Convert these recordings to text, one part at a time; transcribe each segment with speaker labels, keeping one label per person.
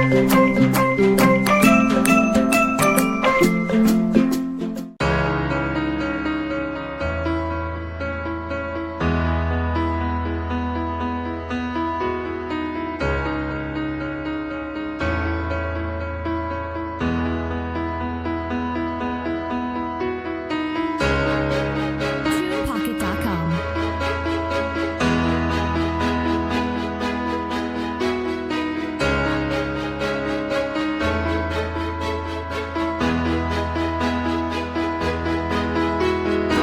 Speaker 1: TunePocket.com.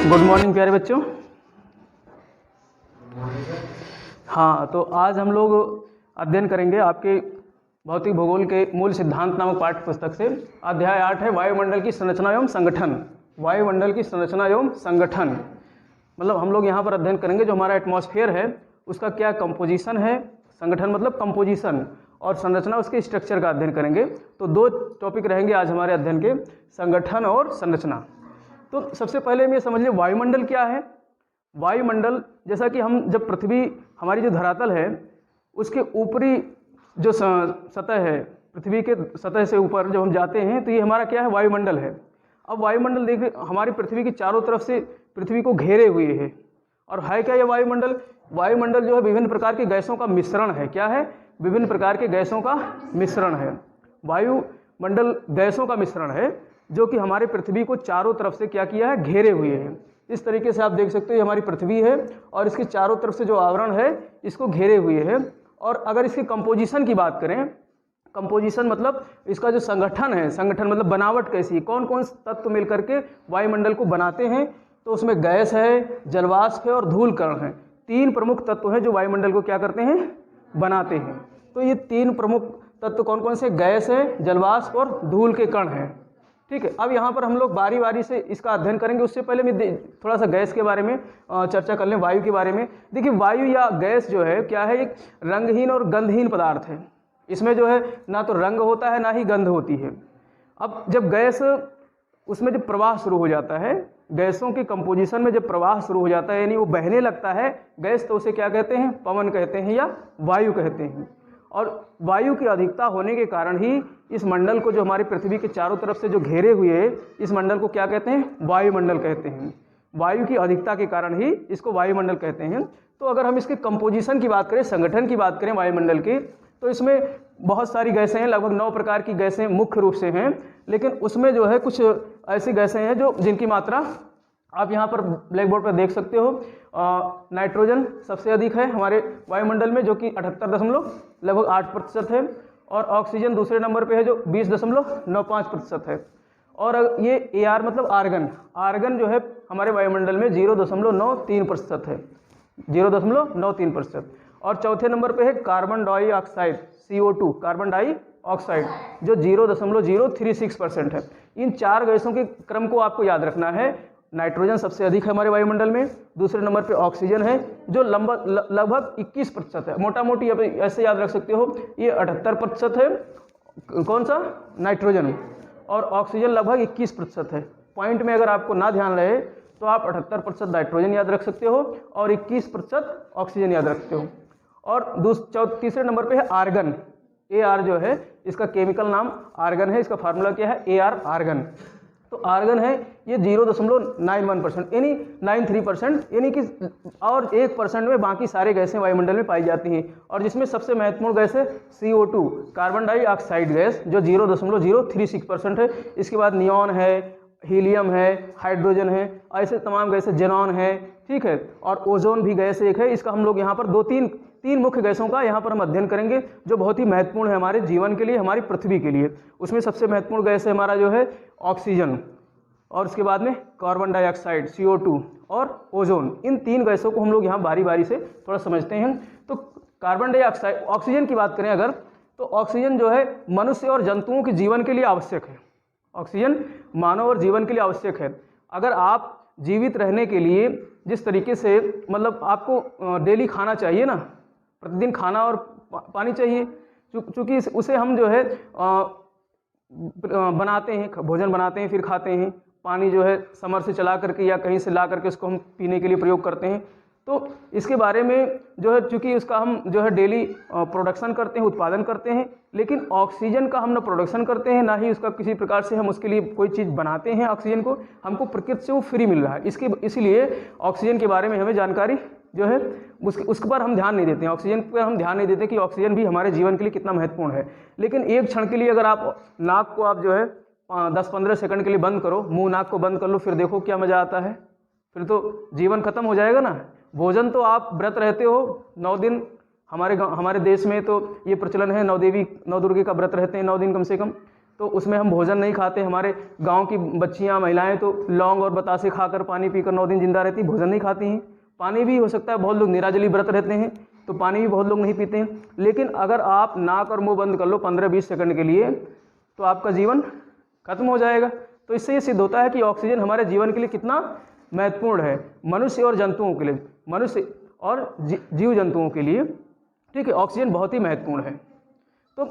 Speaker 2: Good morning प्यारे बच्चों। हाँ, तो आज हम लोग अध्ययन करेंगे आपके भौतिक भूगोल के मूल सिद्धांत नामक पाठ्य पुस्तक से। अध्याय 8 है वायुमंडल की संरचना एवं संगठन। वायुमंडल की संरचना एवं संगठन मतलब हम लोग यहाँ पर अध्ययन करेंगे जो हमारा एटमॉस्फेयर है उसका क्या कंपोजिशन है। संगठन मतलब कंपोजिशन, और संरचना उसके स्ट्रक्चर का अध्ययन करेंगे। तो दो टॉपिक रहेंगे आज हमारे अध्ययन के, संगठन और संरचना। तो सबसे पहले हम ये समझ लें वायुमंडल क्या है। वायुमंडल जैसा कि हम जब पृथ्वी हमारी जो धरातल है उसके ऊपरी जो सतह है, पृथ्वी के सतह से ऊपर जब हम जाते हैं तो ये हमारा क्या है, वायुमंडल है। अब वायुमंडल देखिए हमारी पृथ्वी की चारों तरफ से पृथ्वी को घेरे हुए है। और है क्या ये वायुमंडल? वायुमंडल जो है विभिन्न प्रकार की गैसों का मिश्रण है। क्या है? विभिन्न प्रकार के गैसों का मिश्रण है। वायुमंडल गैसों का मिश्रण है जो कि हमारे पृथ्वी को चारों तरफ से क्या किया है, घेरे हुए हैं। इस तरीके से आप देख सकते हो ये हमारी पृथ्वी है और इसके चारों तरफ से जो आवरण है इसको घेरे हुए है। और अगर इसकी कंपोजिशन की बात करें, कंपोजिशन मतलब इसका जो संगठन है, संगठन मतलब बनावट कैसी है, कौन कौन तत्व मिलकर के वायुमंडल को बनाते हैं, तो उसमें गैस है, जलवाष्प है और धूल कण है। तीन प्रमुख तत्व हैं जो वायुमंडल को क्या करते हैं, बनाते हैं। तो ये तीन प्रमुख तत्व कौन कौन से? गैस है, जलवाष्प और धूल के कण हैं। ठीक है, अब यहाँ पर हम लोग बारी बारी से इसका अध्ययन करेंगे। उससे पहले मैं थोड़ा सा गैस के बारे में चर्चा कर लें, वायु के बारे में। देखिए वायु या गैस जो है क्या है, एक रंगहीन और गंधहीन पदार्थ है। इसमें जो है ना तो रंग होता है ना ही गंध होती है। अब जब गैस उसमें जब प्रवाह शुरू हो जाता है, गैसों की कंपोजिशन में जब प्रवाह शुरू हो जाता है यानी वो बहने लगता है गैस, तो उसे क्या कहते हैं, पवन कहते हैं या वायु कहते हैं। और वायु की अधिकता होने के कारण ही इस मंडल को जो हमारी पृथ्वी के चारों तरफ से जो घेरे हुए है इस मंडल को क्या कहते हैं, वायुमंडल कहते हैं। वायु की अधिकता के कारण ही इसको वायुमंडल कहते हैं। तो अगर हम इसके कंपोजिशन की बात करें, संगठन की बात करें वायुमंडल की, तो इसमें बहुत सारी गैसें हैं, लगभग 9 प्रकार की गैसें मुख्य रूप से हैं। लेकिन उसमें जो है कुछ ऐसी गैसें हैं जो जिनकी मात्रा आप यहाँ पर ब्लैक बोर्ड पर देख सकते हो। नाइट्रोजन सबसे अधिक है हमारे वायुमंडल में जो कि 78.8% है, और ऑक्सीजन दूसरे नंबर पे है जो 20.95% है। और ये AR मतलब आर्गन, आर्गन जो है हमारे वायुमंडल में 0.93% है, 0.93%। और चौथे नंबर पे है carbon dioxide CO2, carbon dioxide जो 0.036% है। इन चार गैसों के क्रम को आपको याद रखना है। नाइट्रोजन सबसे अधिक है हमारे वायुमंडल में, दूसरे नंबर पे ऑक्सीजन है जो लगभग 21% है। मोटा मोटी ऐसे याद रख सकते हो, ये 78% है कौन सा, नाइट्रोजन, और ऑक्सीजन लगभग 21% है। पॉइंट में अगर आपको ना ध्यान रहे तो आप 78% नाइट्रोजन याद रख सकते हो और 21% ऑक्सीजन याद रखते हो। और तीसरे नंबर पे है आर्गन, AR जो है इसका केमिकल नाम आर्गन है, इसका फार्मूला क्या है, AR आर्गन। तो आर्गन है ये 0.91% यानी 93%, यानी कि और 1% में बाकी सारे गैसें वायुमंडल में पाई जाती हैं। और जिसमें सबसे महत्वपूर्ण गैस है CO2, कार्बन डाइऑक्साइड गैस जो 0.036% है। इसके बाद नियॉन है, हीलियम है, हाइड्रोजन है, ऐसे तमाम गैसें, जेनॉन है, ठीक है। और ओजोन भी गैस एक है। इसका हम लोग यहाँ पर तीन मुख्य गैसों का यहाँ पर हम अध्ययन करेंगे जो बहुत ही महत्वपूर्ण है हमारे जीवन के लिए, हमारी पृथ्वी के लिए। उसमें सबसे महत्वपूर्ण गैस है हमारा जो है ऑक्सीजन, और उसके बाद में कार्बन डाइऑक्साइड CO2 और ओजोन। इन तीन गैसों को हम लोग यहाँ बारी बारी से थोड़ा समझते हैं। तो कार्बन डाइऑक्साइड, ऑक्सीजन की बात करें अगर, तो ऑक्सीजन जो है मनुष्य और जंतुओं के जीवन के लिए आवश्यक है। ऑक्सीजन मानव और जीवन के लिए आवश्यक है। अगर आप जीवित रहने के लिए जिस तरीके से मतलब आपको डेली खाना चाहिए ना, प्रतिदिन खाना और पानी चाहिए, चूँकि उसे हम जो है बनाते हैं, भोजन बनाते हैं फिर खाते हैं। पानी जो है समर से चला करके या कहीं से ला करके उसको हम पीने के लिए प्रयोग करते हैं। तो इसके बारे में जो है, चूँकि उसका हम जो है डेली प्रोडक्शन करते हैं, उत्पादन करते हैं, लेकिन ऑक्सीजन का हम ना प्रोडक्शन करते हैं, ना ही उसका किसी प्रकार से हम उसके लिए कोई चीज़ बनाते हैं। ऑक्सीजन को हमको प्रकृति से वो फ्री मिल रहा है, इसीलिए ऑक्सीजन के बारे में हमें जानकारी जो है उसके पर हम ध्यान नहीं देते हैं। ऑक्सीजन पर हम ध्यान नहीं देते कि ऑक्सीजन भी हमारे जीवन के लिए कितना महत्वपूर्ण है। लेकिन एक क्षण के लिए अगर आप नाक को आप जो है 10-15 सेकंड के लिए बंद करो, मुंह नाक को बंद कर लो, फिर देखो क्या मज़ा आता है। फिर तो जीवन खत्म हो जाएगा ना। भोजन तो आप व्रत रहते हो 9 दिन, हमारे देश में तो ये प्रचलन है, 9 दुर्गे का व्रत रहते हैं 9 दिन कम से कम, तो उसमें हम भोजन नहीं खाते। हमारे गांव की बच्चियां, महिलाएं तो लौंग और बतासे खाकर, पानी पीकर 9 दिन जिंदा रहती, भोजन नहीं खाती हैं। पानी भी हो सकता है, बहुत लोग निराजली व्रत रहते हैं तो पानी भी बहुत लोग नहीं पीते हैं। लेकिन अगर आप नाक और मुंह बंद कर लो 15-20 सेकंड के लिए, तो आपका जीवन खत्म हो जाएगा। तो इससे ये सिद्ध होता है कि ऑक्सीजन हमारे जीवन के लिए कितना महत्वपूर्ण है, मनुष्य और जंतुओं के लिए, मनुष्य और जीव जंतुओं के लिए। ठीक है, ऑक्सीजन बहुत ही महत्वपूर्ण है। तो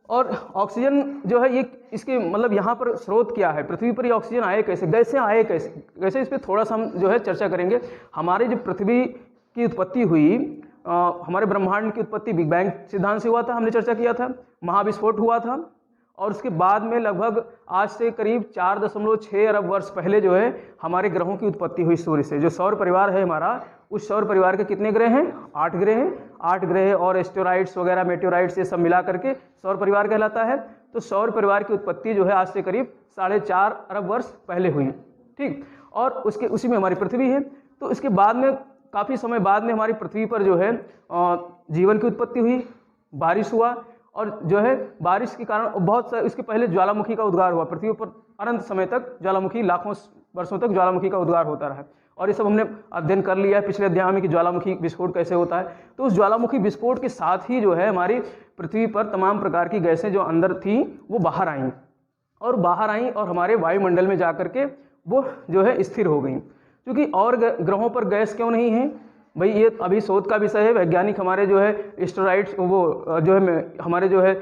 Speaker 2: और ऑक्सीजन जो है ये इसके मतलब यहाँ पर स्रोत क्या है, पृथ्वी पर ये ऑक्सीजन आए कैसे, गैसें आए कैसे, इस पर थोड़ा सा हम जो है चर्चा करेंगे। हमारी जो पृथ्वी की उत्पत्ति हुई, हमारे ब्रह्मांड की उत्पत्ति बिग बैंग सिद्धांत से हुआ था, हमने चर्चा किया था। महाविस्फोट हुआ था और उसके बाद में लगभग आज से करीब 4.6 अरब वर्ष पहले जो है हमारे ग्रहों की उत्पत्ति हुई सूर्य से। जो सौर परिवार है हमारा, उस सौर परिवार के कितने ग्रह हैं? 8 ग्रह हैं। 8 ग्रह और एस्टेरॉइड्स वगैरह, मेटेओराइड्स, ये सब मिला करके सौर परिवार कहलाता है। तो सौर परिवार की उत्पत्ति जो है आज से करीब 4.5 अरब वर्ष पहले हुई। ठीक, और उसी में हमारी पृथ्वी है। तो इसके बाद में काफ़ी समय बाद में हमारी पृथ्वी पर जो है जीवन की उत्पत्ति हुई, बारिश हुआ, और जो है बारिश के कारण बहुत सा, इसके पहले ज्वालामुखी का उद्गार हुआ। पृथ्वी पर अनंत समय तक ज्वालामुखी, लाखों वर्षों तक ज्वालामुखी का उद्गार होता रहा। और ये सब हमने अध्ययन कर लिया है पिछले अध्याय में कि ज्वालामुखी विस्फोट कैसे होता है। तो उस ज्वालामुखी विस्फोट के साथ ही जो है हमारी पृथ्वी पर तमाम प्रकार की गैसें जो अंदर थीं वो बाहर आईं, और हमारे वायुमंडल में जा करके वो जो है स्थिर हो गई। क्योंकि और ग्रहों पर गैस क्यों नहीं है भाई, ये अभी शोध का विषय है। वैज्ञानिक हमारे जो है एस्टेरॉइड्स, वो जो है हमारे जो है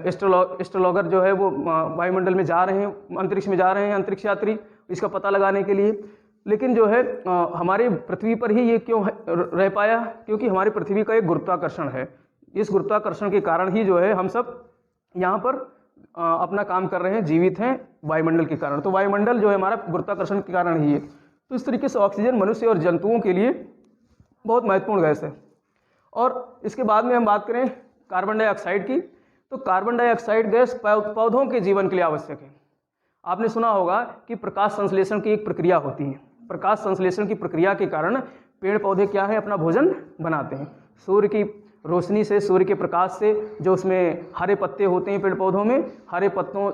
Speaker 2: एस्ट्रोलॉगर जो है वो वायुमंडल में जा रहे हैं, अंतरिक्ष में जा रहे हैं, अंतरिक्ष यात्री, इसका पता लगाने के लिए। लेकिन जो है हमारी पृथ्वी पर ही ये क्यों रह पाया? क्योंकि हमारी पृथ्वी का एक गुरुत्वाकर्षण है। इस गुरुत्वाकर्षण के कारण ही जो है हम सब यहाँ पर अपना काम कर रहे हैं, जीवित हैं, वायुमंडल के कारण। तो वायुमंडल जो है हमारा गुरुत्वाकर्षण के कारण ही है। तो इस तरीके से ऑक्सीजन मनुष्य और जंतुओं के लिए बहुत महत्वपूर्ण गैस है। और इसके बाद में हम बात करें कार्बन डाइऑक्साइड की, तो कार्बन डाइऑक्साइड गैस पौधों के जीवन के लिए आवश्यक है। आपने सुना होगा कि प्रकाश संश्लेषण की एक प्रक्रिया होती है। प्रकाश संश्लेषण की प्रक्रिया के कारण पेड़ पौधे क्या है, अपना भोजन बनाते हैं। सूर्य की रोशनी से, सूर्य के प्रकाश से, जो उसमें हरे पत्ते होते हैं पेड़ पौधों में, हरे पत्तों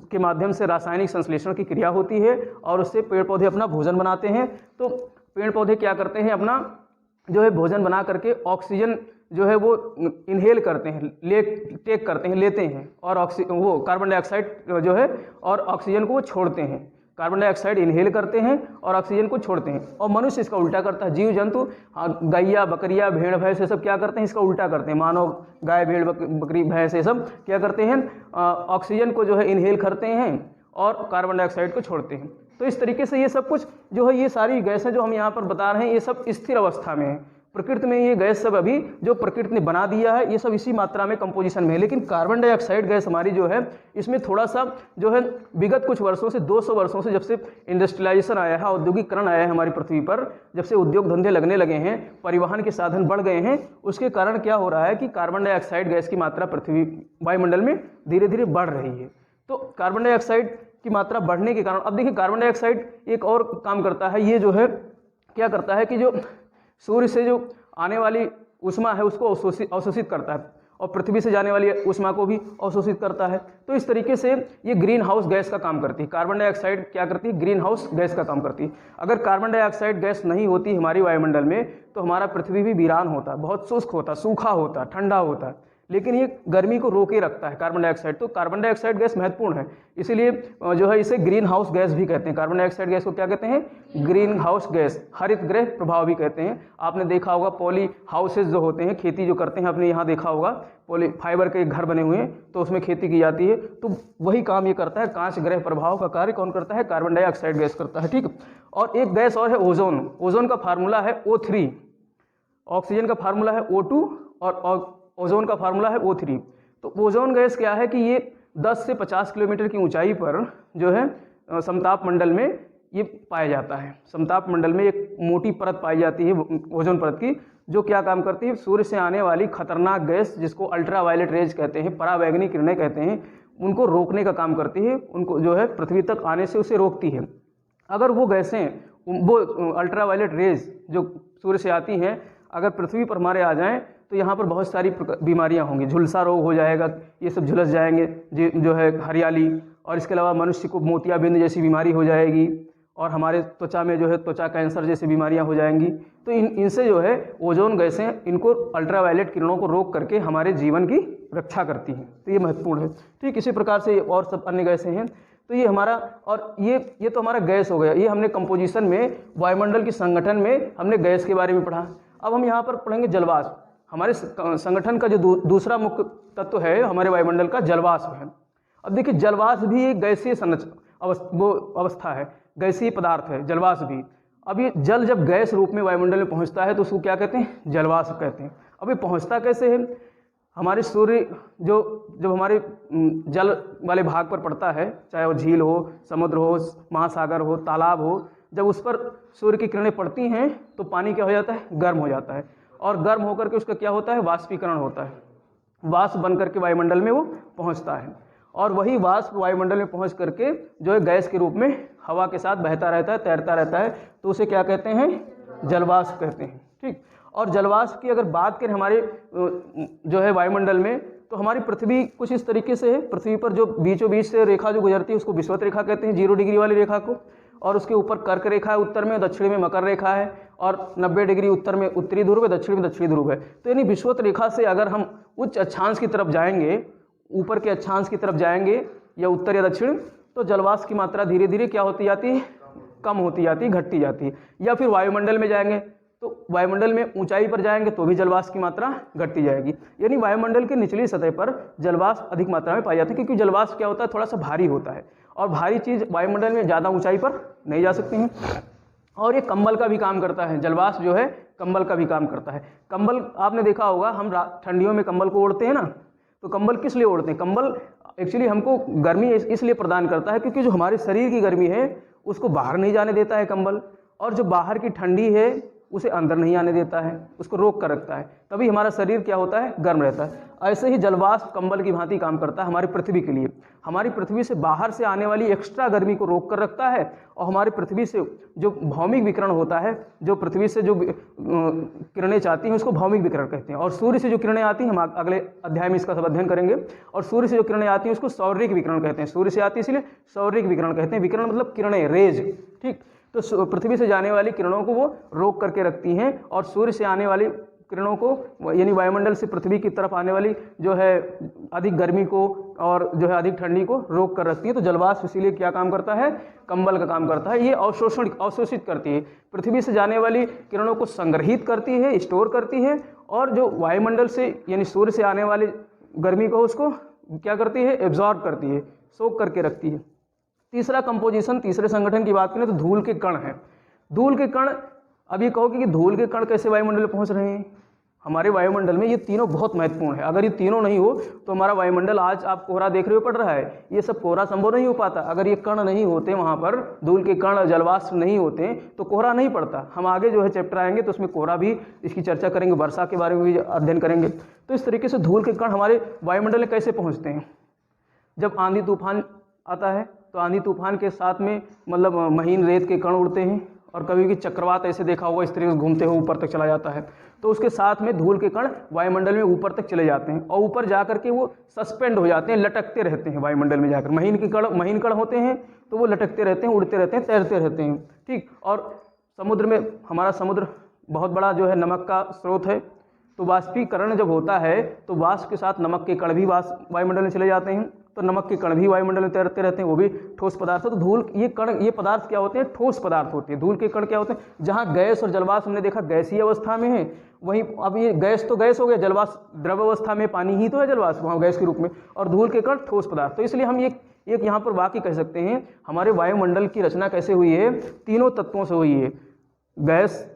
Speaker 2: के माध्यम से रासायनिक संश्लेषण की क्रिया होती है और उससे पेड़ पौधे अपना भोजन बनाते हैं। तो पेड़ पौधे क्या करते हैं, अपना जो है भोजन बना करके ऑक्सीजन जो है वो इनहेल करते हैं, लेते हैं, और वो कार्बन डाइऑक्साइड जो है और ऑक्सीजन को वो छोड़ते हैं। कार्बन डाइऑक्साइड इनहेल करते हैं और ऑक्सीजन को छोड़ते हैं। और मनुष्य इसका उल्टा करता है। जीव जंतु, गैया, बकरिया, भेड़, भैंस, ये सब क्या करते हैं, इसका उल्टा करते हैं। मानव, गाय, भेड़, बकरी, भैंस, ये सब क्या करते हैं, ऑक्सीजन को जो है इनहेल करते हैं और कार्बन डाइऑक्साइड को छोड़ते हैं। तो इस तरीके से ये सब कुछ जो है, ये सारी गैसें जो हम यहाँ पर बता रहे हैं, ये सब स्थिर अवस्था में है। प्रकृति में ये गैस सब अभी जो प्रकृति ने बना दिया है, ये सब इसी मात्रा में कंपोजिशन में है। लेकिन कार्बन डाइऑक्साइड गैस हमारी जो है, इसमें थोड़ा सा जो है विगत कुछ वर्षों से, 200 वर्षों से, जब से इंडस्ट्रियलाइजेशन आया है, औद्योगिकरण आया है हमारी पृथ्वी पर, जब से उद्योग धंधे लगने लगे हैं, परिवहन के साधन बढ़ गए हैं, उसके कारण क्या हो रहा है कि कार्बन डाइऑक्साइड गैस की मात्रा पृथ्वी वायुमंडल में धीरे धीरे बढ़ रही है। तो कार्बन डाइऑक्साइड की मात्रा बढ़ने के कारण, अब देखिए कार्बन डाइऑक्साइड एक और काम करता है। ये जो है क्या करता है कि जो सूर्य से जो आने वाली ऊष्मा है उसको अवशोषित करता है और पृथ्वी से जाने वाली ऊष्मा को भी अवशोषित करता है। तो इस तरीके से ये ग्रीन हाउस गैस का काम करती है। कार्बन डाइऑक्साइड क्या करती है, ग्रीन हाउस गैस का काम करती है। अगर कार्बन डाइऑक्साइड गैस नहीं होती हमारी वायुमंडल में तो हमारा पृथ्वी भी वीरान होता, बहुत शुष्क होता, सूखा होता, ठंडा होता। लेकिन ये गर्मी को रोके रखता है कार्बन डाइऑक्साइड। तो कार्बन डाइऑक्साइड गैस महत्वपूर्ण है, इसीलिए जो है इसे ग्रीन हाउस गैस भी कहते हैं। कार्बन डाइऑक्साइड गैस को क्या कहते हैं, ग्रीन हाउस गैस, हरित गृह प्रभाव भी कहते हैं। आपने देखा होगा पॉली हाउसेज जो होते हैं, खेती जो करते हैं, आपने यहाँ देखा होगा पॉली फाइबर के घर बने हुए हैं, तो उसमें खेती की जाती है। तो वही काम ये करता है, कांच गृह प्रभाव का कार्य कौन करता है, कार्बन डाइऑक्साइड गैस करता है। ठीक। और एक गैस और है ओजोन। ओजोन का फार्मूला है O3। ऑक्सीजन का फार्मूला है O2 और ओजोन का फार्मूला है O3। तो ओजोन गैस क्या है कि ये 10 से 50 किलोमीटर की ऊंचाई पर जो है समताप मंडल में ये पाया जाता है। समताप मंडल में एक मोटी परत पाई जाती है ओजोन परत की, जो क्या काम करती है, सूर्य से आने वाली खतरनाक गैस जिसको अल्ट्रावायलेट रेज कहते हैं, परावैंगनी किरणें कहते हैं, उनको रोकने का काम करती है, उनको जो है पृथ्वी तक आने से उसे रोकती है। अगर वो गैसें, वो अल्ट्रावायलेट रेज जो सूर्य से आती हैं, अगर पृथ्वी पर हमारे आ जाएं तो यहाँ पर बहुत सारी बीमारियाँ होंगी। झुलसा रोग हो जाएगा, ये सब झुलस जाएंगे जो है हरियाली, और इसके अलावा मनुष्य को मोतियाबिंद जैसी बीमारी हो जाएगी, और हमारे त्वचा में जो है त्वचा कैंसर जैसी बीमारियां हो जाएंगी। तो इनसे जो है ओजोन गैसें इनको अल्ट्रावायलेट किरणों को रोक करके हमारे जीवन की रक्षा करती हैं। तो ये महत्वपूर्ण है। ठीक इसी प्रकार से और सब अन्य गैसें हैं। तो ये हमारा, और ये तो हमारा गैस हो गया। ये हमने कंपोजिशन में, वायुमंडल की संगठन में हमने गैस के बारे में पढ़ा। अब हम यहाँ पर पढ़ेंगे जलवाष्प। हमारे संगठन का जो दूसरा मुख्य तत्व है हमारे वायुमंडल का, जलवाष्प है। अब देखिए, जलवाष्प भी एक गैसीय अवस्था है, गैसीय पदार्थ है जलवाष्प भी। अब ये जल जब गैस रूप में वायुमंडल में पहुंचता है तो उसको क्या कहते हैं, जलवाष्प कहते हैं। अब ये पहुंचता कैसे है, हमारे सूर्य जब हमारे जल वाले भाग पर पड़ता है, चाहे वो झील हो, समुद्र हो, महासागर हो, तालाब हो, जब उस पर सूर्य की किरणें पड़ती हैं तो पानी क्या हो जाता है, गर्म हो जाता है, और गर्म होकर के उसका क्या होता है, वाष्पीकरण होता है। वाष्प बन करके वायुमंडल में वो पहुंचता है, और वही वाष्प वायुमंडल में पहुंच करके जो है गैस के रूप में हवा के साथ बहता रहता है, तैरता रहता है, तो उसे क्या कहते हैं, जलवाष्प कहते हैं। ठीक, और जलवाष्प की अगर बात करें हमारे जो है वायुमंडल में, तो हमारी पृथ्वी कुछ इस तरीके से है। पृथ्वी पर जो बीचों बीच से रेखा जो गुजरती है उसको विषुवत रेखा कहते हैं, 0 डिग्री वाली रेखा को, और उसके ऊपर कर्क रेखा है उत्तर में, दक्षिण में मकर रेखा है, और 90 डिग्री उत्तर में उत्तरी ध्रुव है, दक्षिण में दक्षिणी ध्रुव है। तो यानी विषुवत रेखा से अगर हम उच्च अक्षांश की तरफ जाएंगे, ऊपर के अक्षांश की तरफ जाएंगे, या उत्तर या दक्षिण, तो जलवाष्प की मात्रा धीरे धीरे क्या होती जाती है, कम होती जाती है, घटती जाती है। या फिर वायुमंडल में जाएंगे तो वायुमंडल में ऊंचाई पर जाएंगे तो भी जलवाष्प की मात्रा घटती जाएगी। यानी वायुमंडल के निचली सतह पर जलवाष्प अधिक मात्रा में पाई जाती है, क्योंकि जलवाष्प क्या होता है, थोड़ा सा भारी होता है, और भारी चीज़ वायुमंडल में ज़्यादा ऊंचाई पर नहीं जा सकती हैं। और ये कंबल का भी काम करता है, जलवाष्प जो है कंबल का भी काम करता है। कंबल आपने देखा होगा, हम ठंडियों में कंबल को ओढ़ते हैं ना, तो कंबल किस लिए ओढ़ते हैं, कंबल एक्चुअली हमको गर्मी इसलिए प्रदान करता है क्योंकि जो हमारे शरीर की गर्मी है उसको बाहर नहीं जाने देता है कंबल, और जो बाहर की ठंडी है उसे अंदर नहीं आने देता है, उसको रोक कर रखता है, तभी हमारा शरीर क्या होता है, गर्म रहता है। ऐसे ही जलवाष्प कंबल की भांति काम करता है हमारी पृथ्वी के लिए। हमारी पृथ्वी से बाहर से आने वाली एक्स्ट्रा गर्मी को रोक कर रखता है, और हमारी पृथ्वी से जो भौमिक विकिरण होता है, जो पृथ्वी से जो किरणें चाहती हैं उसको भौमिक विकिरण कहते हैं। और सूर्य से जो किरणें आती हैं, हम अगले अध्याय में इसका सब अध्ययन करेंगे, और सूर्य से जो किरणें आती हैं उसको सौर्यिक विकिरण कहते हैं। सूर्य से आती है इसलिए सौर्यिक विकिरण कहते हैं। विकिरण मतलब किरणें, रेज। ठीक, तो पृथ्वी से जाने वाली किरणों को वो रोक करके रखती हैं, और सूर्य से आने वाली किरणों को, यानी वायुमंडल से पृथ्वी की तरफ आने वाली जो है अधिक गर्मी को और जो है अधिक ठंडी को रोक कर रखती है। तो जलवाष्प इसीलिए क्या काम करता है, कंबल का काम करता है। ये अवशोषित करती है, पृथ्वी से जाने वाली किरणों को संग्रहित करती है, स्टोर करती है, और जो वायुमंडल से यानी सूर्य से आने वाली गर्मी को उसको क्या करती है, एब्जॉर्ब करती है, सोख करके रखती है। तीसरा कंपोजिशन, तीसरे संगठन की बात करें तो धूल के कण है। धूल के कण, अब ये कहोगे कि धूल के कण कैसे वायुमंडल में पहुंच रहे हैं। हमारे वायुमंडल में ये तीनों बहुत महत्वपूर्ण है। अगर ये तीनों नहीं हो तो हमारा वायुमंडल, आज आप कोहरा देख रहे हो पड़ रहा है, ये सब कोहरा संभव नहीं हो पाता। अगर ये कण नहीं होते, वहाँ पर धूल के कण, जलवाष्प नहीं होते तो कोहरा नहीं पड़ता। हम आगे जो है चैप्टर आएंगे तो उसमें कोहरा भी इसकी चर्चा करेंगे, वर्षा के बारे में भी अध्ययन करेंगे। तो इस तरीके से धूल के कण हमारे वायुमंडल में कैसे पहुँचते हैं। जब आंधी तूफान आता है तो आंधी तूफान के साथ में मतलब महीन रेत के कण उड़ते हैं, और कभी भी चक्रवात ऐसे देखा होगा इस तरीके से घूमते हुए ऊपर तक चला जाता है, तो उसके साथ में धूल के कण वायुमंडल में ऊपर तक चले जाते हैं, और ऊपर जाकर के वो सस्पेंड हो जाते हैं, लटकते रहते हैं वायुमंडल में जाकर। महीन कण होते हैं तो वो लटकते रहते हैं, उड़ते रहते हैं, तैरते रहते हैं। ठीक, और समुद्र में, हमारा समुद्र बहुत बड़ा जो है नमक का स्रोत है, तो वाष्पीकरण जब होता है तो वाष्प के साथ नमक के कण भी वायुमंडल में चले जाते हैं, तो नमक के कण भी वायुमंडल में तैरते रहते हैं, वो भी ठोस पदार्थ है। तो धूल, ये कण, ये पदार्थ क्या होते हैं, ठोस पदार्थ होते हैं। धूल के कण क्या होते हैं, जहाँ गैस और जलवाष्प हमने देखा गैसीय अवस्था में है, वहीं अब ये गैस तो गैस हो गया, जलवाष्प द्रव अवस्था में, पानी ही तो है जलवाष्प वहाँ गैस के रूप में, और धूल के कण ठोस पदार्थ। तो इसलिए हम एक यहाँ पर वाक्य कह सकते हैं, हमारे वायुमंडल की रचना कैसे हुई है, तीनों तत्वों से हुई है, गैस,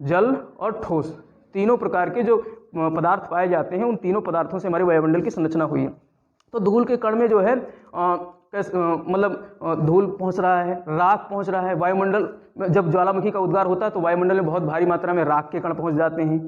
Speaker 2: जल और ठोस, तीनों प्रकार के जो पदार्थ पाए जाते हैं, उन तीनों पदार्थों से हमारे वायुमंडल की संरचना हुई है। तो धूल के कण में जो है मतलब धूल पहुंच रहा है, राख पहुंच रहा है। वायुमंडल में जब ज्वालामुखी का उद्गार होता है तो वायुमंडल में बहुत भारी मात्रा में राख के कण पहुंच जाते हैं।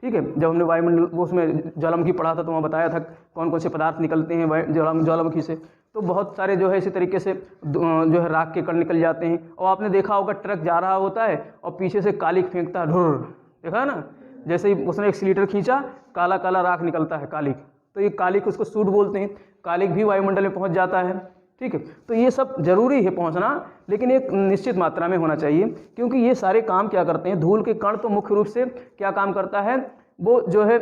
Speaker 2: ठीक है, जब हमने वायुमंडल वो उसमें ज्वालामुखी पढ़ा था तो वहाँ बताया था कौन कौन से पदार्थ निकलते हैं ज्वालामुखी से। तो बहुत सारे जो है इसी तरीके से जो है राख के कण निकल जाते हैं। और आपने देखा होगा ट्रक जा रहा होता है और पीछे से कालिक फेंकता है, ढुर, देखा है ना, जैसे ही उसने एक्सीलेटर खींचा काला काला राख निकलता है, कालिक। तो ये कालिक, उसको सूट बोलते हैं, कालिक भी वायुमंडल में पहुंच जाता है। ठीक है, तो ये सब जरूरी है पहुंचना, लेकिन एक निश्चित मात्रा में होना चाहिए, क्योंकि ये सारे काम क्या करते हैं, धूल के कण तो मुख्य रूप से क्या काम करता है, वो जो है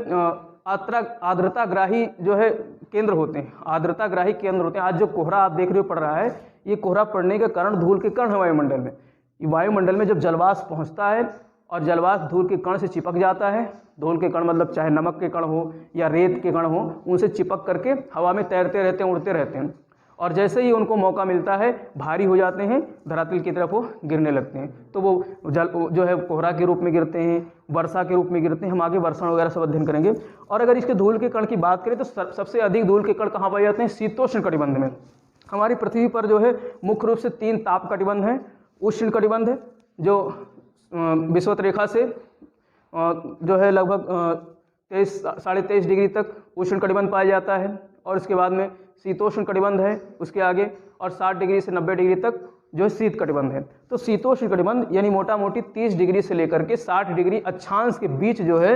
Speaker 2: आर्द्रताग्राही जो है केंद्र होते हैं, आर्द्रताग्राही केंद्र होते हैं। आज जो कोहरा आप देख रहे हो पड़ रहा है, ये कोहरा पड़ने के कारण धूल के कण है वायुमंडल में। वायुमंडल में जब जलवाष्प पहुंचता है और जलवाष्प धूल के कण से चिपक जाता है, धूल के कण मतलब चाहे नमक के कण हो या रेत के कण हो, उनसे चिपक करके हवा में तैरते रहते हैं, उड़ते रहते हैं, और जैसे ही उनको मौका मिलता है भारी हो जाते हैं, धरातल की तरफ वो गिरने लगते हैं। तो वो जल जो है कोहरा के रूप में गिरते हैं, वर्षा के रूप में गिरते हैं। हम आगे वर्षण वगैरह सब अध्ययन करेंगे। और अगर इसके धूल के कण की बात करें तो सबसे अधिक धूल के कण कहाँ पाए जाते हैं, शीतोष्ण कटिबंध में। हमारी पृथ्वी पर जो है मुख्य रूप से 3 ताप कटिबंध हैं। उष्ण कटिबंध है जो विषुवत रेखा से जो है लगभग 23-23.5 डिग्री तक उष्ण कटिबंध पाया जाता है, और इसके बाद में शीतोष्ण कटिबंध है उसके आगे, और 60 डिग्री से 90 डिग्री तक जो है शीत कटिबंध है। तो शीतोष्ण कटिबंध यानी मोटा मोटी 30 डिग्री से लेकर के 60 डिग्री अक्षांश के बीच जो है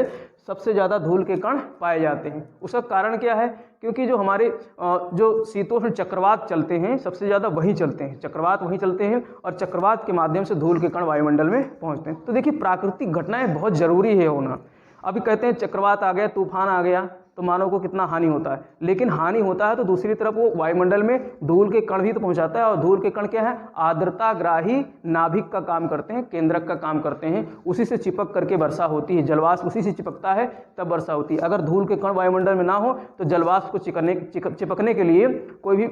Speaker 2: सबसे ज़्यादा धूल के कण पाए जाते हैं। उसका कारण क्या है, क्योंकि जो हमारे जो शीतोष्ण चक्रवात चलते हैं सबसे ज़्यादा वहीं चलते हैं, चक्रवात वहीं चलते हैं, और चक्रवात के माध्यम से धूल के कण वायुमंडल में पहुँचते हैं। तो देखिए प्राकृतिक घटनाएँ बहुत ज़रूरी है होना। अभी कहते हैं चक्रवात आ गया, तूफान आ गया, तो मानव को कितना हानि होता है, लेकिन हानि होता है तो दूसरी तरफ वो वायुमंडल में धूल के कण भी तो पहुंचाता है। और धूल के कण क्या है, आर्द्रताग्राही नाभिक का काम करते हैं, केंद्रक का काम करते हैं। उसी से चिपक करके वर्षा होती है, जलवाष्प उसी से चिपकता है तब वर्षा होती है। अगर धूल के कण वायुमंडल में ना हो तो जलवाष्प को चिपकने के लिए कोई भी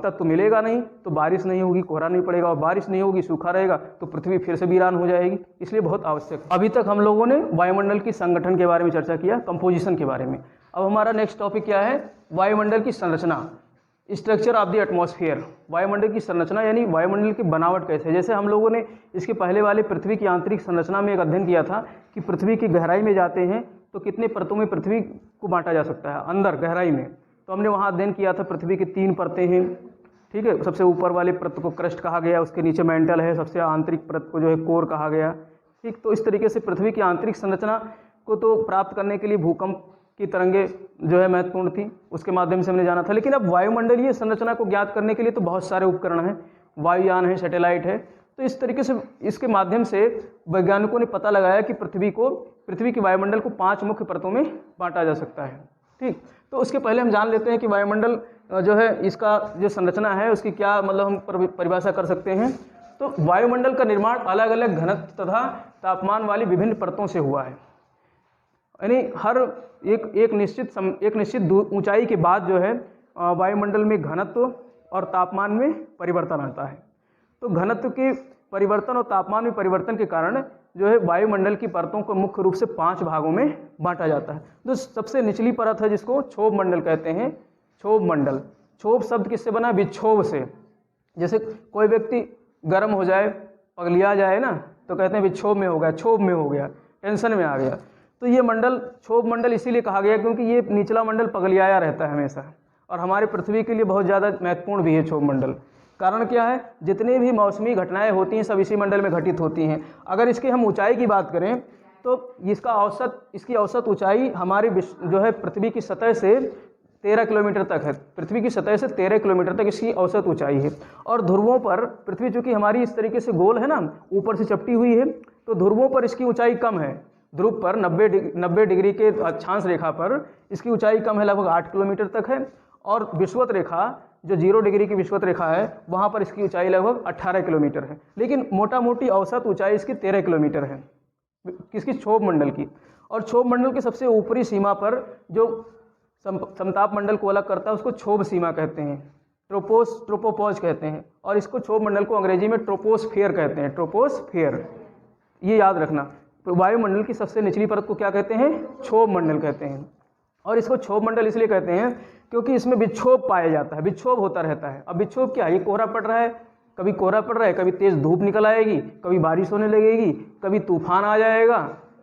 Speaker 2: तत्व मिलेगा नहीं, तो बारिश नहीं होगी, कोहरा नहीं पड़ेगा, और बारिश नहीं होगी, सूखा रहेगा, तो पृथ्वी फिर से वीरान हो जाएगी। इसलिए बहुत आवश्यक है। अभी तक हम लोगों ने वायुमंडल की संगठन के बारे में चर्चा किया, कंपोजिशन के बारे में। अब हमारा नेक्स्ट टॉपिक क्या है, वायुमंडल की संरचना, स्ट्रक्चर ऑफ द एटमॉस्फेयर। वायुमंडल की संरचना यानी वायुमंडल की बनावट कैसे है। जैसे हम लोगों ने इसके पहले वाले पृथ्वी की आंतरिक संरचना में एक अध्ययन किया था कि पृथ्वी की गहराई में जाते हैं तो कितने परतों में पृथ्वी को बांटा जा सकता है, अंदर गहराई में। तो हमने वहाँ अध्ययन किया था पृथ्वी की 3 परतें हैं। ठीक है, सबसे ऊपर वाले परत को क्रस्ट कहा गया, उसके नीचे मेंटल है, सबसे आंतरिक परत को जो है कोर कहा गया। ठीक, तो इस तरीके से पृथ्वी की आंतरिक संरचना को तो प्राप्त करने के लिए भूकंप की तरंगे जो है महत्वपूर्ण थी, उसके माध्यम से हमने जाना था। लेकिन अब वायुमंडलीय संरचना को ज्ञात करने के लिए तो बहुत सारे उपकरण हैं, वायुयान है, सैटेलाइट है। तो इस तरीके से इसके माध्यम से वैज्ञानिकों ने पता लगाया कि पृथ्वी की वायुमंडल को 5 मुख्य परतों में बांटा जा सकता है। ठीक, तो उसके पहले हम जान लेते हैं कि वायुमंडल जो है इसका जो संरचना है उसकी क्या मतलब हम परिभाषा कर सकते हैं। तो वायुमंडल का निर्माण अलग अलग घनत्व तथा तापमान वाली विभिन्न परतों से हुआ है। यानी हर एक निश्चित ऊंचाई के बाद जो है वायुमंडल में घनत्व और तापमान में परिवर्तन आता है। तो घनत्व के परिवर्तन और तापमान में परिवर्तन के कारण जो है वायुमंडल की परतों को मुख्य रूप से 5 भागों में बांटा जाता है। तो सबसे निचली परत है जिसको क्षोभ मंडल कहते हैं। क्षोभ मंडल, क्षोभ शब्द किससे बना, विक्षोभ से। जैसे कोई व्यक्ति गर्म हो जाए, पगलिया जाए ना, तो कहते हैं विक्षोभ में हो गया, क्षोभ में हो गया, टेंशन में आ गया। तो ये मंडल क्षोभ मंडल इसीलिए कहा गया क्योंकि ये निचला मंडल पगलियाया रहता है हमेशा, और हमारे पृथ्वी के लिए बहुत ज़्यादा महत्वपूर्ण भी है क्षोभ मंडल। कारण क्या है, जितनी भी मौसमी घटनाएं होती हैं सब इसी मंडल में घटित होती हैं। अगर इसके हम ऊंचाई की बात करें तो इसकी औसत ऊंचाई हमारी जो है पृथ्वी की सतह से 13 किलोमीटर तक है। पृथ्वी की सतह से 13 किलोमीटर तक इसकी औसत ऊंचाई है। और ध्रुवों पर, पृथ्वी चूँकि हमारी इस तरीके से गोल है ना, ऊपर से चपटी हुई है, तो ध्रुवों पर इसकी ऊंचाई कम है। ध्रुव पर 90 डिग्री के अक्षांश रेखा पर इसकी ऊंचाई कम है, लगभग 8 किलोमीटर तक है। और विषुवत रेखा जो 0 डिग्री की विषुवत रेखा है वहाँ पर इसकी ऊंचाई लगभग 18 किलोमीटर है। लेकिन मोटा मोटी औसत ऊंचाई इसकी 13 किलोमीटर है, किसकी, क्षोभ मंडल की। और क्षोभ मंडल की सबसे ऊपरी सीमा पर जो समताप मंडल को अलग करता है उसको क्षोभ सीमा कहते हैं, ट्रोपोपॉज कहते हैं। और इसको क्षोभ मंडल को अंग्रेजी में ट्रोपोस्फेयर कहते हैं, ट्रोपोस्फेयर। ये याद रखना, वायुमंडल की सबसे निचली परत को क्या कहते हैं? क्षोभ मंडल कहते हैं। और इसको क्षोभ मंडल इसलिए कहते हैं क्योंकि इसमें विक्षोभ पाया जाता है, विक्षोभ होता रहता है। अब विक्षोभ क्या है? ये कोहरा पड़ रहा है, कभी कोहरा पड़ रहा है, कभी तेज़ धूप निकल आएगी, कभी बारिश होने लगेगी, कभी तूफान आ जाएगा,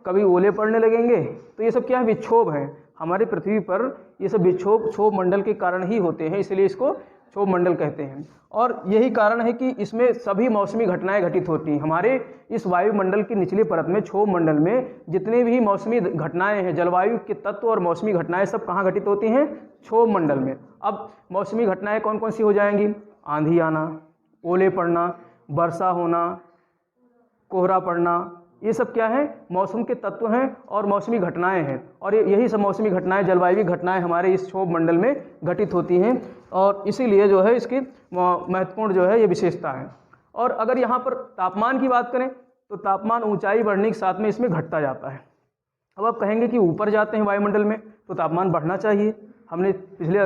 Speaker 2: कभी ओले पड़ने लगेंगे। तो ये सब क्या है? विक्षोभ है। हमारी पृथ्वी पर ये सब विक्षोभ क्षोभ मंडल के कारण ही होते हैं, इसलिए इसको क्षोभ मंडल कहते हैं। और यही कारण है कि इसमें सभी मौसमी घटनाएं घटित होती हैं। हमारे इस वायुमंडल की निचली परत में, क्षोभ मंडल में जितने भी मौसमी घटनाएं हैं, जलवायु के तत्व और मौसमी घटनाएं सब कहाँ घटित होती हैं? क्षोभ मंडल में। अब मौसमी घटनाएं कौन कौन सी हो जाएंगी? आंधी आना, ओले पड़ना, वर्षा होना, कोहरा पड़ना, ये सब क्या है? मौसम के तत्व हैं और मौसमी घटनाएं हैं। और यही सब मौसमी घटनाएं, जलवायु घटनाएं हमारे इस क्षोभ मंडल में घटित होती हैं और इसीलिए जो है इसकी महत्वपूर्ण जो है ये विशेषता है। और अगर यहाँ पर तापमान की बात करें तो तापमान ऊंचाई बढ़ने के साथ में इसमें घटता जाता है। अब आप कहेंगे कि ऊपर जाते हैं वायुमंडल में तो तापमान बढ़ना चाहिए। हमने पिछले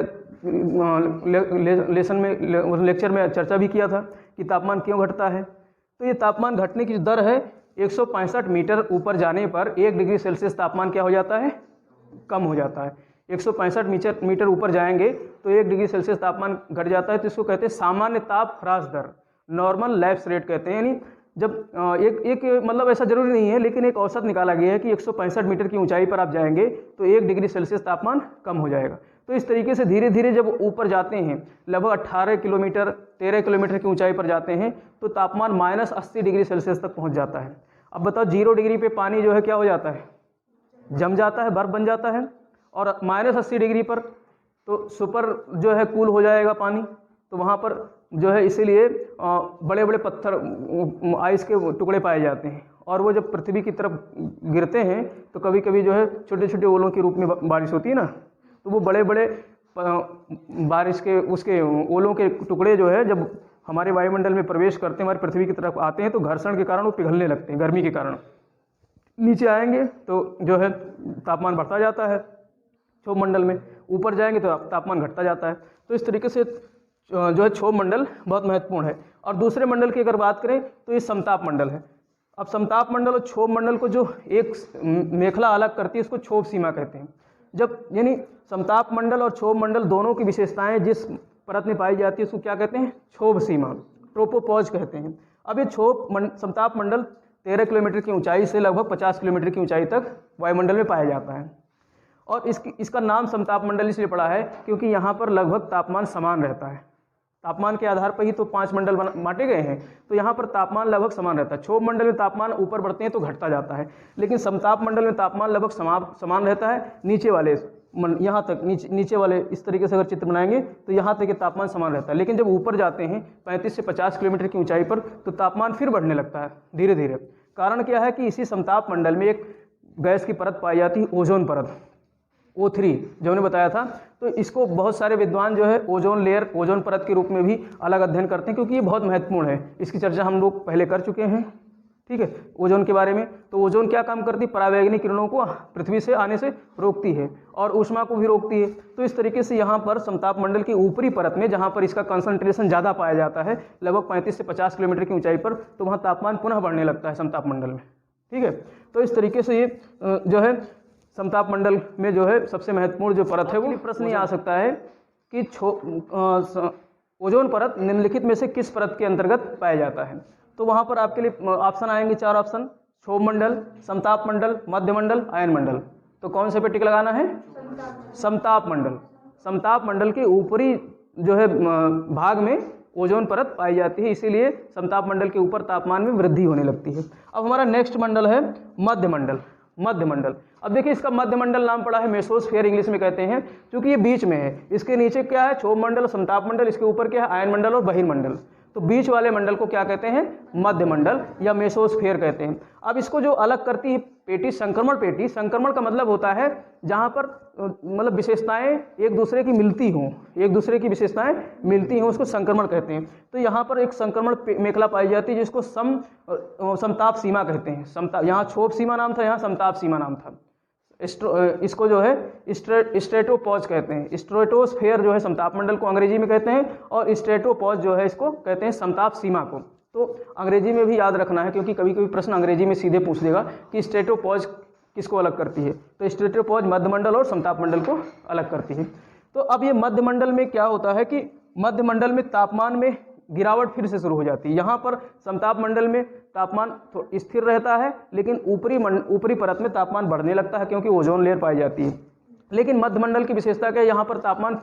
Speaker 2: लेसन में, लेक्चर में चर्चा भी किया था कि तापमान क्यों घटता है। तो ये तापमान घटने की जो दर है, 165 मीटर ऊपर जाने पर 1 डिग्री सेल्सियस तापमान क्या हो जाता है? कम हो जाता है। 165 मीटर ऊपर जाएंगे तो 1 डिग्री सेल्सियस तापमान घट जाता है। तो इसको कहते हैं सामान्य ताप ह्रास दर, नॉर्मल लैप्स रेट कहते हैं। यानी जब एक मतलब ऐसा जरूरी नहीं है, लेकिन एक औसत निकाला गया है कि 165 मीटर की ऊंचाई पर आप जाएंगे तो 1 डिग्री सेल्सियस तापमान कम हो जाएगा। तो इस तरीके से धीरे धीरे जब ऊपर जाते हैं, लगभग 18 किलोमीटर 13 किलोमीटर की ऊंचाई पर जाते हैं तो तापमान -80 डिग्री सेल्सियस तक पहुंच जाता है। अब बताओ 0 डिग्री पे पानी जो है क्या हो जाता है? जम जाता है, बर्फ बन जाता है। और -80 डिग्री पर तो सुपर जो है कूल हो जाएगा पानी। तो वहाँ पर जो है इसीलिए बड़े बड़े पत्थर, आइस के टुकड़े पाए जाते हैं। और वो जब पृथ्वी की तरफ गिरते हैं तो कभी कभी जो है छोटे छोटे ओलों के रूप में बारिश होती है ना, तो वो बड़े बड़े बारिश के उसके ओलों के टुकड़े जो है जब हमारे वायुमंडल में प्रवेश करते हैं, हमारी पृथ्वी की तरफ आते हैं तो घर्षण के कारण वो पिघलने लगते हैं, गर्मी के कारण नीचे आएंगे तो जो है तापमान बढ़ता जाता है क्षोभ मंडल में, ऊपर जाएंगे तो तापमान घटता जाता है। तो इस तरीके से जो है क्षोभ मंडल बहुत महत्वपूर्ण है। और दूसरे मंडल की अगर बात करें तो ये समताप मंडल है। अब समताप मंडल और क्षोभ मंडल को जो एक मेखला अलग करती है उसको क्षोभ सीमा कहते हैं। जब यानी समताप मंडल और क्षोभ मंडल दोनों की विशेषताएं जिस परत में पाई जाती है उसको क्या कहते हैं? क्षोभ सीमा, ट्रोपोपॉज कहते हैं। अब ये समताप मंडल 13 किलोमीटर की ऊंचाई से लगभग 50 किलोमीटर की ऊंचाई तक वायुमंडल में पाया जाता है। और इसका नाम समताप मंडल इसलिए पड़ा है क्योंकि यहाँ पर लगभग तापमान समान रहता है। तापमान के आधार पर ही तो 5 मंडल बांटे गए हैं, तो यहाँ पर तापमान लगभग समान रहता है। क्षोभ मंडल में तापमान ऊपर बढ़ते हैं तो घटता जाता है, लेकिन समताप मंडल में तापमान लगभग समान रहता है। नीचे वाले यहाँ तक नीचे वाले इस तरीके से अगर चित्र बनाएंगे तो यहाँ तक तापमान समान रहता है। लेकिन जब ऊपर जाते हैं 35 से 50 किलोमीटर की ऊंचाई पर तो तापमान फिर बढ़ने लगता है धीरे धीरे। कारण क्या है कि इसी समताप मंडल में एक गैस की परत पाई जाती है, ओजोन परत, O3 जो हमने बताया था। तो इसको बहुत सारे विद्वान जो है ओजोन लेयर, ओजोन परत के रूप में भी अलग अध्ययन करते हैं क्योंकि ये बहुत महत्वपूर्ण है। इसकी चर्चा हम लोग पहले कर चुके हैं, ठीक है, ओजोन के बारे में। तो ओजोन क्या काम करती है? परावैंगनी किरणों को पृथ्वी से आने से रोकती है और ऊष्मा को भी रोकती है। तो इस तरीके से यहाँ पर समताप मंडल की ऊपरी परत में जहाँ पर इसका कंसंट्रेशन ज़्यादा पाया जाता है, लगभग 35 से 50 किलोमीटर की ऊंचाई पर, तो वहाँ तापमान पुनः बढ़ने लगता है समताप मंडल में, ठीक है। तो इस तरीके से ये जो है समताप मंडल में जो है सबसे महत्वपूर्ण जो परत है वो प्रश्न ये आ सकता है कि ओजोन परत निम्नलिखित में से किस परत के अंतर्गत पाया जाता है। तो वहाँ पर आपके लिए ऑप्शन आएंगे, 4 ऑप्शन: क्षोभ मंडल, समताप मंडल, मध्य मंडल, आयन मंडल। तो कौन से पे टिक लगाना है? समताप मंडल। समताप मंडल के ऊपरी जो है भाग में ओजोन परत पाई जाती है, इसीलिए समताप मंडल के ऊपर तापमान में वृद्धि होने लगती है। अब हमारा नेक्स्ट मंडल है मध्य मंडल। मध्य मंडल, अब देखिए इसका मध्य मंडल नाम पड़ा है मेसोस्फीयर इंग्लिश में कहते हैं, क्योंकि ये बीच में है। इसके नीचे क्या है? क्षोभ मंडल और समताप मंडल, इसके ऊपर क्या है? आयन मंडल और बहिर्मंडल। तो बीच वाले मंडल को क्या कहते हैं? मध्य मंडल या मेसोस्फीयर कहते हैं। अब इसको जो अलग करती है पेटी, संक्रमण पेटी। संक्रमण का मतलब होता है जहाँ पर मतलब विशेषताएं एक दूसरे की मिलती हों, एक दूसरे की विशेषताएं मिलती हों, उसको संक्रमण कहते हैं। तो यहाँ पर एक संक्रमण मेखला पाई जाती है जिसको समताप सीमा कहते हैं। समताप, यहाँ क्षोभ सीमा नाम था, यहाँ समताप सीमा नाम था। इसको जो है स्ट्रेटोपॉज कहते हैं। स्ट्रेटोस्फीयर जो है समताप मंडल को अंग्रेजी में कहते हैं और स्ट्रेटोपॉज जो है इसको कहते हैं समताप सीमा को। तो अंग्रेजी में भी याद रखना है, क्योंकि कभी कभी प्रश्न अंग्रेजी में सीधे पूछ देगा कि स्ट्रेटोपॉज किसको अलग करती है। तो स्ट्रेटोपॉज मध्यमंडल और समतापमंडल को अलग करती है। तो अब ये मध्यमंडल में क्या होता है कि मध्यमंडल में तापमान में गिरावट फिर से शुरू हो जाती है। यहाँ पर समताप मंडल में तापमान स्थिर रहता है, लेकिन ऊपरी परत में तापमान बढ़ने लगता है क्योंकि ओजोन लेयर पाई जाती है। लेकिन मध्यमंडल की विशेषता क्या है, यहाँ पर तापमान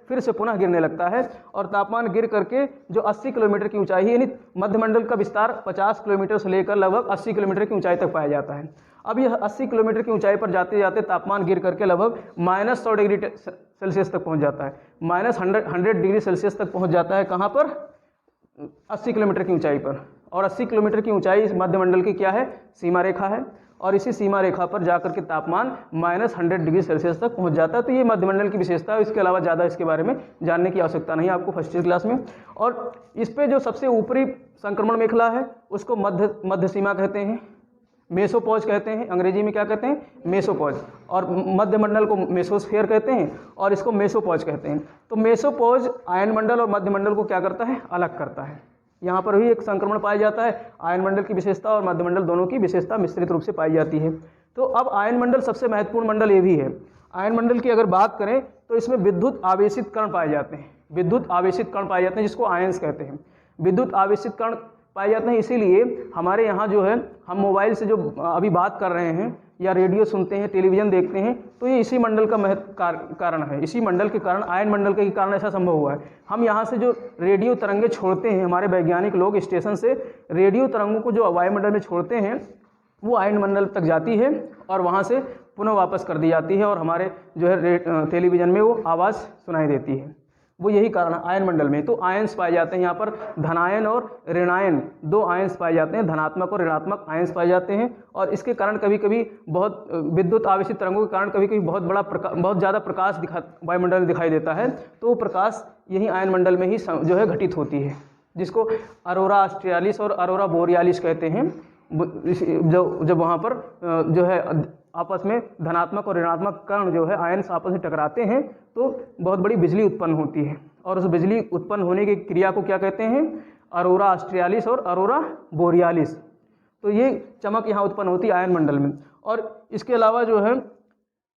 Speaker 2: फिर से पुनः गिरने लगता है और तापमान गिर करके जो 80 किलोमीटर की ऊंचाई है, यानी मध्यमंडल का विस्तार 50 किलोमीटर से लेकर लगभग 80 किलोमीटर की ऊंचाई तक पाया जाता है। अब यह 80 किलोमीटर की ऊंचाई पर जाते जाते तापमान गिर करके लगभग -100 डिग्री सेल्सियस तक पहुँच जाता है, -100 डिग्री सेल्सियस तक पहुँच जाता है। कहाँ पर? 80 किलोमीटर की ऊंचाई पर। और 80 किलोमीटर की ऊंचाई इस मध्यमंडल की क्या है? सीमा रेखा है। और इसी सीमा रेखा पर जाकर के तापमान -100 डिग्री सेल्सियस तक पहुंच जाता है। तो ये मध्यमंडल की विशेषता है, इसके अलावा ज़्यादा इसके बारे में जानने की आवश्यकता नहीं है आपको फर्स्ट ईयर क्लास में। और इस पे जो सबसे ऊपरी संक्रमण मेखला है उसको मध्य सीमा कहते हैं, मेसोपॉज कहते हैं। अंग्रेजी में क्या कहते हैं? मेसोपॉज। और मध्यमंडल को मेसोस्फीयर कहते हैं और इसको मेसोपॉज कहते हैं। तो मेसोपॉज आयनमंडल और मध्यमंडल को क्या करता है? अलग करता है। यहाँ पर भी एक संक्रमण पाया जाता है। आयनमंडल की विशेषता और मध्यमंडल दोनों की विशेषता मिश्रित रूप से पाई जाती है। तो अब आयनमंडल सबसे महत्वपूर्ण मंडल ये भी है। आयनमंडल की अगर बात करें तो इसमें विद्युत आवेशित कण पाए जाते हैं। विद्युत आवेशित कण पाए जाते हैं जिसको आयंस कहते हैं। विद्युत आवेशित कण पाए जाते हैं, इसीलिए हमारे यहाँ जो है हम मोबाइल से जो अभी बात कर रहे हैं या रेडियो सुनते हैं, टेलीविज़न देखते हैं, तो ये इसी मंडल का कारण है। इसी मंडल के कारण, आयन मंडल के कारण ऐसा संभव हुआ है। हम यहाँ से जो रेडियो तरंगे छोड़ते हैं, हमारे वैज्ञानिक लोग स्टेशन से रेडियो तरंगों को जो वायुमंडल में छोड़ते हैं वो आयन मंडल तक जाती है और वहाँ से पुनः वापस कर दी जाती है और हमारे जो है टेलीविज़न में वो आवाज़ सुनाई देती है। वो यही कारण है आयन मंडल में। तो आयंस पाए जाते हैं यहाँ पर, धनायन और ऋणायन, दो आयंस पाए जाते हैं, धनात्मक और ऋणात्मक आयंस पाए जाते हैं। और इसके कारण कभी कभी बहुत विद्युत आवेशित तरंगों के कारण कभी कभी बहुत ज़्यादा प्रकाश वायुमंडल में दिखाई देता है। तो वो प्रकाश यही आयन मंडल में ही जो है घटित होती है, जिसको अरोरा ऑस्ट्रियालिस और अरोरा बोरियालिस कहते हैं। जब वहाँ पर जो है आपस में धनात्मक और ऋणात्मक कण जो है आयंस आपस में टकराते हैं तो बहुत बड़ी बिजली उत्पन्न होती है। और उस बिजली उत्पन्न होने की क्रिया को क्या कहते हैं? अरोरा ऑस्ट्रियालिस और अरोरा बोरियालिस। तो ये चमक यहाँ उत्पन्न होती है आयन मंडल में। और इसके अलावा जो है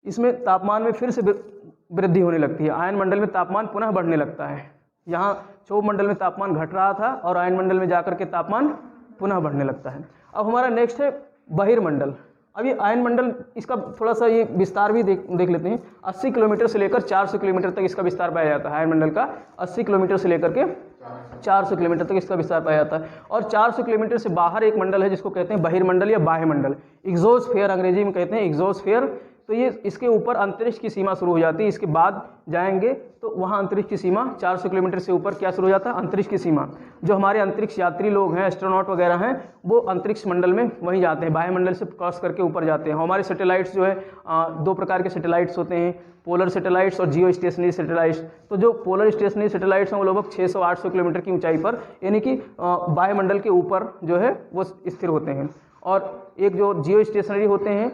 Speaker 2: इसमें तापमान में फिर से वृद्धि होने लगती है। आयन मंडल में तापमान पुनः बढ़ने लगता है। यहाँ क्षोभ मंडल में तापमान घट रहा था और आयन मंडल में जाकर के तापमान पुनः बढ़ने लगता है। अब हमारा नेक्स्ट है बहिर्मंडल। अब ये आयन मंडल, इसका थोड़ा सा ये विस्तार भी देख लेते हैं। 80 किलोमीटर से लेकर 400 किलोमीटर तक इसका विस्तार पाया जाता है। आयन मंडल का 80 किलोमीटर से लेकर के 400 किलोमीटर तक इसका विस्तार पाया जाता है। और 400 किलोमीटर से बाहर एक मंडल है जिसको कहते हैं बहिर्मंडल या बाह्य मंडल, एक्सोस्फीयर अंग्रेजी में कहते हैं, एक्सोस्फीयर। तो ये इसके ऊपर अंतरिक्ष की सीमा शुरू हो जाती है। इसके बाद जाएंगे तो वहाँ अंतरिक्ष की सीमा 400 किलोमीटर से ऊपर क्या शुरू हो जाता है? अंतरिक्ष की सीमा। जो हमारे अंतरिक्ष यात्री लोग हैं, एस्ट्रोनॉट वगैरह हैं, वो अंतरिक्ष मंडल में वहीं जाते हैं, वायुमंडल से क्रॉस करके ऊपर जाते हैं। हमारे सैटेलाइट्स जो है 2 प्रकार के सैटेलाइट्स होते हैं, पोलर सैटेलाइट्स और जियो स्टेशनरी सैटेलाइट्स। तो जो पोलर स्टेशनरी सैटेलाइट्स हैं वो लगभग 600-800 किलोमीटर की ऊंचाई पर, यानी कि वायुमंडल के ऊपर जो है वो स्थिर होते हैं। और एक जो जियो स्टेशनरी होते हैं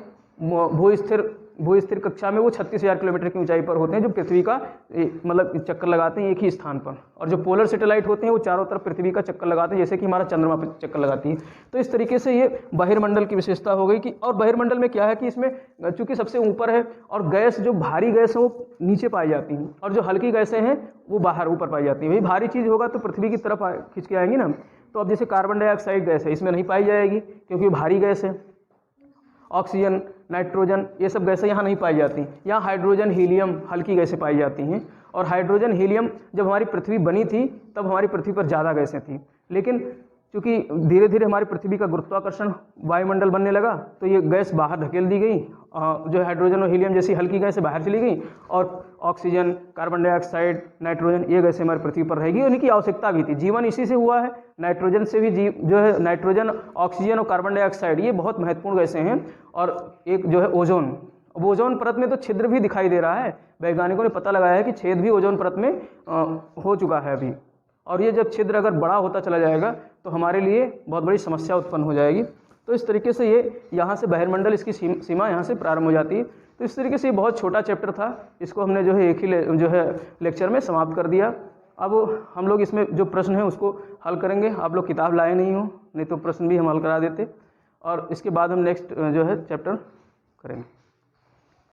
Speaker 2: भूस्थिर कक्षा में, वो 36,000 किलोमीटर की ऊंचाई पर होते हैं, जो पृथ्वी का मतलब चक्कर लगाते हैं एक ही स्थान पर। और जो पोलर सैटेलाइट होते हैं वो चारों तरफ पृथ्वी का चक्कर लगाते हैं, जैसे कि हमारा चंद्रमा पर चक्कर लगाती है। तो इस तरीके से ये बहिर्मंडल की विशेषता हो गई कि, और बहिर्मंडल में क्या है कि इसमें चूंकि सबसे ऊपर है और गैस, जो भारी गैस है वो नीचे पाई जाती हैं और जो हल्की गैसें हैं वो बाहर ऊपर पाई जाती हैं। वही भारी चीज़ होगा तो पृथ्वी की तरफ खींच के आएंगी ना। तो अब जैसे कार्बन डाइऑक्साइड गैस है, इसमें नहीं पाई जाएगी क्योंकि भारी गैस है। ऑक्सीजन, नाइट्रोजन, ये सब गैसें यहाँ नहीं पाई जाती। यहाँ हाइड्रोजन, हीलियम हल्की गैसें पाई जाती हैं। और हाइड्रोजन, हीलियम जब हमारी पृथ्वी बनी थी तब हमारी पृथ्वी पर ज़्यादा गैसें थी, लेकिन क्योंकि धीरे धीरे हमारी पृथ्वी का गुरुत्वाकर्षण वायुमंडल बनने लगा तो ये गैस बाहर धकेल दी गई। जो हाइड्रोजन और हीलियम जैसी हल्की गैसें बाहर चली गई और ऑक्सीजन, कार्बन डाइऑक्साइड, नाइट्रोजन, ये गैसें हमारी पृथ्वी पर रहेगी। उनकी आवश्यकता भी थी, जीवन इसी से हुआ है। नाइट्रोजन से भी जो है नाइट्रोजन, ऑक्सीजन और कार्बन डाइऑक्साइड ये बहुत महत्वपूर्ण गैसें हैं। और एक जो है ओजोन, ओजोन परत में तो छिद्र भी दिखाई दे रहा है। वैज्ञानिकों ने पता लगाया है कि छेद भी ओजोन परत में हो चुका है अभी। और ये जब छिद्र अगर बड़ा होता चला जाएगा तो हमारे लिए बहुत बड़ी समस्या उत्पन्न हो जाएगी। तो इस तरीके से ये यहाँ से बहिर्मंडल, इसकी सीमा यहाँ से प्रारंभ हो जाती है। तो इस तरीके से ये बहुत छोटा चैप्टर था, इसको हमने जो है एक ही जो है लेक्चर में समाप्त कर दिया। अब हम लोग इसमें जो प्रश्न है उसको हल करेंगे। आप लोग किताब लाए नहीं हो, नहीं तो प्रश्न भी हम हल करा देते, और इसके बाद हम नेक्स्ट जो है चैप्टर करेंगे।